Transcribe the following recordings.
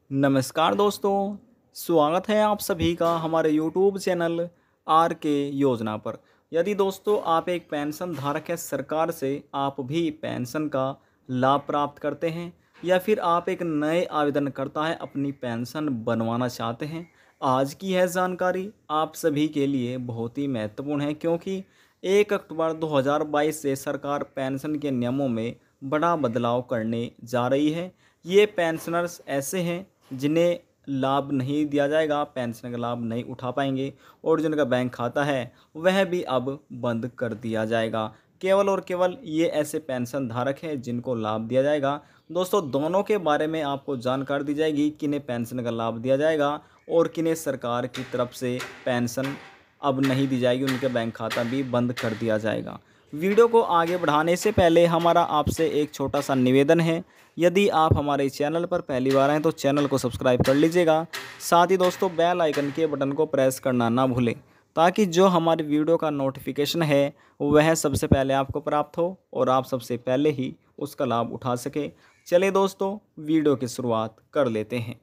नमस्कार दोस्तों, स्वागत है आप सभी का हमारे YouTube चैनल आर के योजना पर। यदि दोस्तों आप एक पेंशन धारक है, सरकार से आप भी पेंशन का लाभ प्राप्त करते हैं या फिर आप एक नए आवेदनकर्ता है अपनी पेंशन बनवाना चाहते हैं, आज की यह जानकारी आप सभी के लिए बहुत ही महत्वपूर्ण है क्योंकि 1 अक्टूबर 2022 से सरकार पेंशन के नियमों में बड़ा बदलाव करने जा रही है। ये पेंशनर्स ऐसे हैं जिन्हें लाभ नहीं दिया जाएगा, पेंशन का लाभ नहीं उठा पाएंगे और जिनका बैंक खाता है वह भी अब बंद कर दिया जाएगा। केवल और केवल ये ऐसे पेंशन धारक हैं जिनको लाभ दिया जाएगा। दोस्तों दोनों के बारे में आपको जानकारी दी जाएगी, किन्हें पेंशन का लाभ दिया जाएगा और किन्हें सरकार की तरफ से पेंशन अब नहीं दी जाएगी, उनके बैंक खाता भी बंद कर दिया जाएगा। वीडियो को आगे बढ़ाने से पहले हमारा आपसे एक छोटा सा निवेदन है, यदि आप हमारे चैनल पर पहली बार हैं तो चैनल को सब्सक्राइब कर लीजिएगा। साथ ही दोस्तों बेल आइकन के बटन को प्रेस करना ना भूलें ताकि जो हमारी वीडियो का नोटिफिकेशन है वह सबसे पहले आपको प्राप्त हो और आप सबसे पहले ही उसका लाभ उठा सकें। चलिए दोस्तों वीडियो की शुरुआत कर लेते हैं।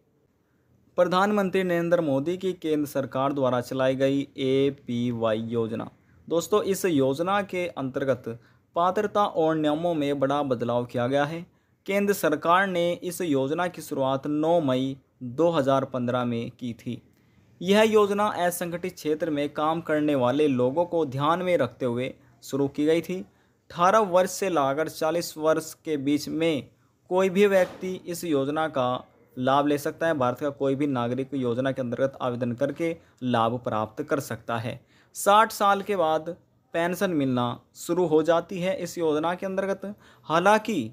प्रधानमंत्री नरेंद्र मोदी की केंद्र सरकार द्वारा चलाई गई APY योजना। दोस्तों इस योजना के अंतर्गत पात्रता और नियमों में बड़ा बदलाव किया गया है। केंद्र सरकार ने इस योजना की शुरुआत 9 मई 2015 में की थी। यह योजना असंगठित क्षेत्र में काम करने वाले लोगों को ध्यान में रखते हुए शुरू की गई थी। 18 वर्ष से लगाकर 40 वर्ष के बीच में कोई भी व्यक्ति इस योजना का लाभ ले सकता है। भारत का कोई भी नागरिक योजना के अंतर्गत आवेदन करके लाभ प्राप्त कर सकता है। 60 साल के बाद पेंशन मिलना शुरू हो जाती है इस योजना के अंतर्गत। हालांकि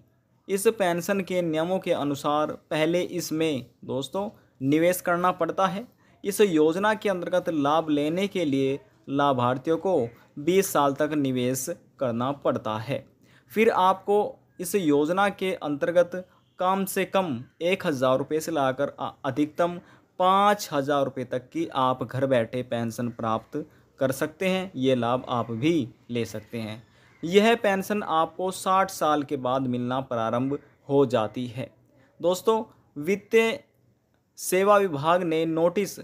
इस पेंशन के नियमों के अनुसार पहले इसमें दोस्तों निवेश करना पड़ता है। इस योजना के अंतर्गत लाभ लेने के लिए लाभार्थियों को 20 साल तक निवेश करना पड़ता है। फिर आपको इस योजना के अंतर्गत कम से कम 1,000 रुपये से लाकर अधिकतम 5,000 रुपये तक की आप घर बैठे पेंशन प्राप्त कर सकते हैं। ये लाभ आप भी ले सकते हैं। यह पेंशन आपको 60 साल के बाद मिलना प्रारंभ हो जाती है। दोस्तों वित्तीय सेवा विभाग ने नोटिस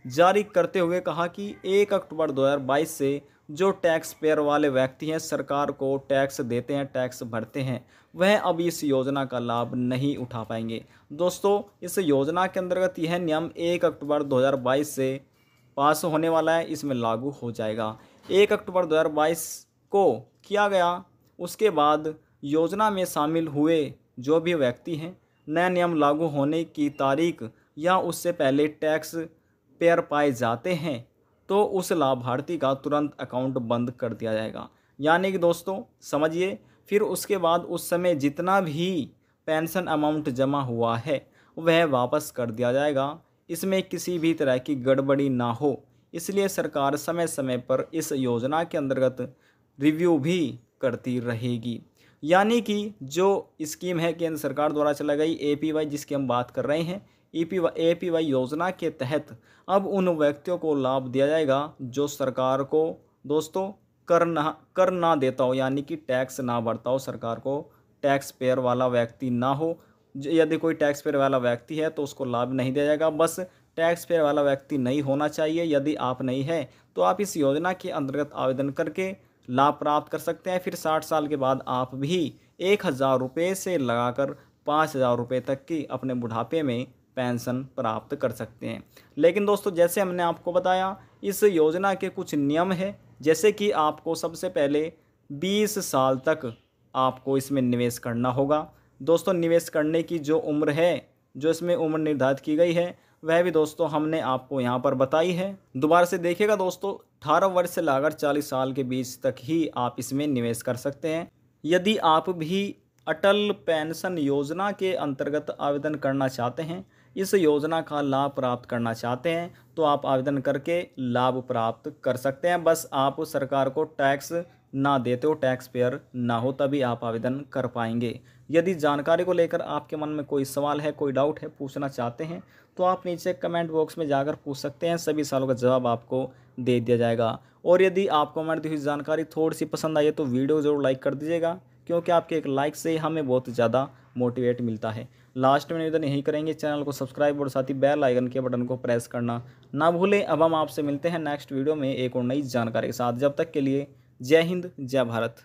जारी करते हुए कहा कि 1 अक्टूबर 2022 से जो टैक्स पेयर वाले व्यक्ति हैं, सरकार को टैक्स देते हैं, टैक्स भरते हैं, वह अब इस योजना का लाभ नहीं उठा पाएंगे। दोस्तों इस योजना के अंतर्गत यह नियम 1 अक्टूबर 2022 से पास होने वाला है, इसमें लागू हो जाएगा। 1 अक्टूबर 2022 को किया गया, उसके बाद योजना में शामिल हुए जो भी व्यक्ति हैं, नया नियम लागू होने की तारीख या उससे पहले टैक्स पेयर पाए जाते हैं तो उस लाभार्थी का तुरंत अकाउंट बंद कर दिया जाएगा। यानी कि दोस्तों समझिए, फिर उसके बाद उस समय जितना भी पेंशन अमाउंट जमा हुआ है वह वापस कर दिया जाएगा। इसमें किसी भी तरह की गड़बड़ी ना हो, इसलिए सरकार समय समय पर इस योजना के अंतर्गत रिव्यू भी करती रहेगी। यानी कि जो स्कीम है केंद्र सरकार द्वारा चलाई गई APY जिसकी हम बात कर रहे हैं, APY योजना के तहत अब उन व्यक्तियों को लाभ दिया जाएगा जो सरकार को दोस्तों कर ना देता हो, यानी कि टैक्स ना भरता हो, सरकार को टैक्स पेयर वाला व्यक्ति ना हो। यदि कोई टैक्स पेयर वाला व्यक्ति है तो उसको लाभ नहीं दिया जाएगा। बस टैक्स पेयर वाला व्यक्ति नहीं होना चाहिए। यदि आप नहीं है तो आप इस योजना के अंतर्गत आवेदन करके लाभ प्राप्त कर सकते हैं। फिर 60 साल के बाद आप भी 1,000 रुपये से लगाकर 5,000 रुपये तक की अपने बुढ़ापे में पेंशन प्राप्त कर सकते हैं। लेकिन दोस्तों जैसे हमने आपको बताया, इस योजना के कुछ नियम हैं, जैसे कि आपको सबसे पहले 20 साल तक आपको इसमें निवेश करना होगा। दोस्तों निवेश करने की जो उम्र है, जो इसमें उम्र निर्धारित की गई है, वह भी दोस्तों हमने आपको यहाँ पर बताई है। दोबारा से देखिएगा दोस्तों, 18 वर्ष से लगाकर 40 साल के बीच तक ही आप इसमें निवेश कर सकते हैं। यदि आप भी अटल पेंशन योजना के अंतर्गत आवेदन करना चाहते हैं, इस योजना का लाभ प्राप्त करना चाहते हैं, तो आप आवेदन करके लाभ प्राप्त कर सकते हैं। बस आप सरकार को टैक्स ना देते हो, टैक्स पेयर ना हो, तभी आप आवेदन कर पाएंगे। यदि जानकारी को लेकर आपके मन में कोई सवाल है, कोई डाउट है, पूछना चाहते हैं, तो आप नीचे कमेंट बॉक्स में जाकर पूछ सकते हैं। सभी सवालों का जवाब आपको दे दिया जाएगा। और यदि आपको हमारी दी हुई जानकारी थोड़ी सी पसंद आई है तो वीडियो ज़रूर लाइक कर दीजिएगा, क्योंकि आपके एक लाइक से हमें बहुत ज़्यादा मोटिवेट मिलता है। लास्ट में निवेदन यही करेंगे, चैनल को सब्सक्राइब और साथ ही बेल आइकन के बटन को प्रेस करना ना भूलें। अब हम आपसे मिलते हैं नेक्स्ट वीडियो में एक और नई जानकारी के साथ। जब तक के लिए जय हिंद, जय भारत।